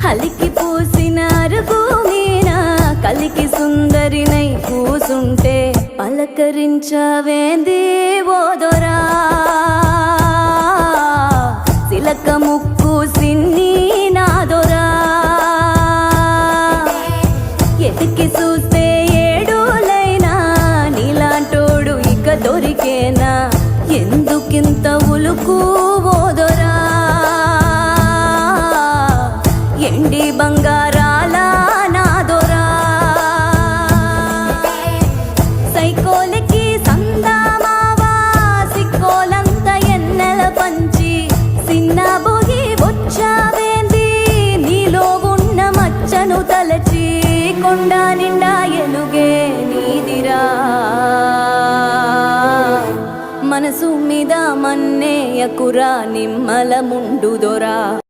అలికి పూసిన అరుగు మీన కలికి సుందరినై కూసుంటే పలకరించవేంది ఓదొరా సిలక ముక్కు సిన్ని నాదొరా ఎతికి చూస్తే ఏడులైనా నీలాంటోడు ఇక దొరికేనా ఎందుకింత ఉలుకు ఓదొరా ఎండి బంగారాల నాదొరా సైకోలకి సందామావా సిక్కోలంత ఎన్నెల పంచి సిన్న బొగి వచ్చావేంది నీలో ఉన్న మచ్చను తలచి కొండ నిండా ఎలుగే నీదిరా మనసు మీద మన్నేయకురా నిమ్మల ముండుదొరా